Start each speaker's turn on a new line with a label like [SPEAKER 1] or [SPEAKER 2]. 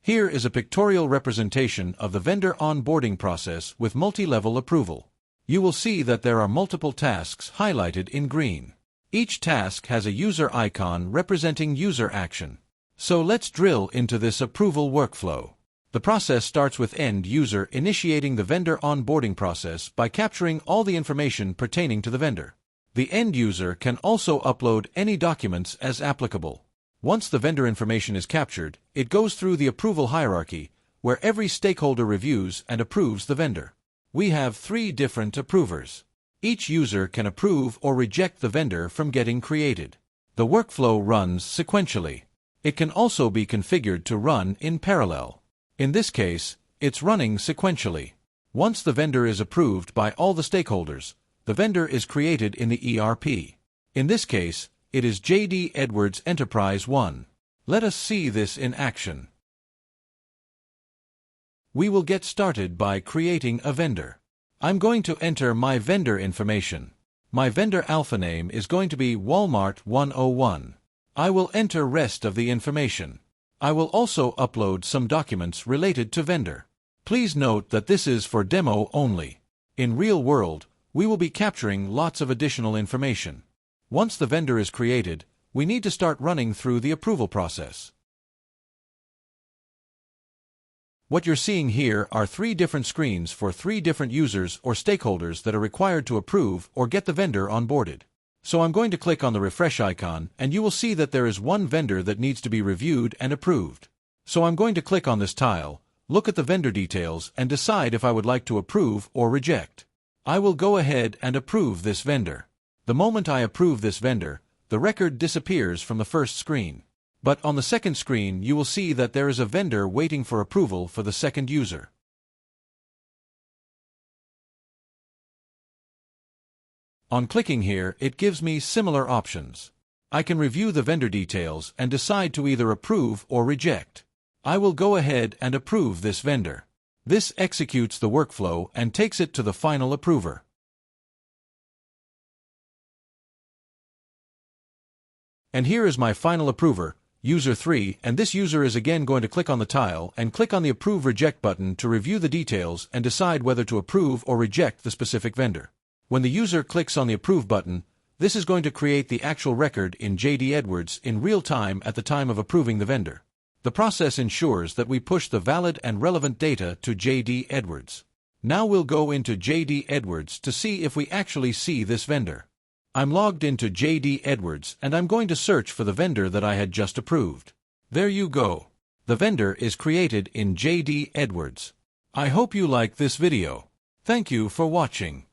[SPEAKER 1] Here is a pictorial representation of the vendor onboarding process with multi-level approval. You will see that there are multiple tasks highlighted in green. Each task has a user icon representing user action. So let's drill into this approval workflow. The process starts with end user initiating the vendor onboarding process by capturing all the information pertaining to the vendor. The end user can also upload any documents as applicable. Once the vendor information is captured, it goes through the approval hierarchy, where every stakeholder reviews and approves the vendor. We have 3 different approvers. Each user can approve or reject the vendor from getting created. The workflow runs sequentially. It can also be configured to run in parallel. In this case, it's running sequentially. Once the vendor is approved by all the stakeholders, the vendor is created in the ERP. In this case, it is J.D. Edwards Enterprise 1. Let us see this in action. We will get started by creating a vendor. I'm going to enter my vendor information. My vendor alpha name is going to be Walmart 101. I will enter rest of the information. I will also upload some documents related to vendor. Please note that this is for demo only. In real world, we will be capturing lots of additional information. Once the vendor is created, we need to start running through the approval process. What you're seeing here are 3 different screens for 3 different users or stakeholders that are required to approve or get the vendor onboarded. So I'm going to click on the refresh icon, and you will see that there is one vendor that needs to be reviewed and approved. So I'm going to click on this tile, look at the vendor details, and decide if I would like to approve or reject. I will go ahead and approve this vendor. The moment I approve this vendor, the record disappears from the first screen. But on the second screen, you will see that there is a vendor waiting for approval for the second user. On clicking here, it gives me similar options. I can review the vendor details and decide to either approve or reject. I will go ahead and approve this vendor. This executes the workflow and takes it to the final approver. And here is my final approver, user 3, and this user is again going to click on the tile and click on the Approve Reject button to review the details and decide whether to approve or reject the specific vendor. When the user clicks on the Approve button, this is going to create the actual record in J.D. Edwards in real time at the time of approving the vendor. The process ensures that we push the valid and relevant data to J.D. Edwards. Now we'll go into J.D. Edwards to see if we actually see this vendor. I'm logged into J.D. Edwards and I'm going to search for the vendor that I had just approved. There you go. The vendor is created in J.D. Edwards. I hope you like this video. Thank you for watching.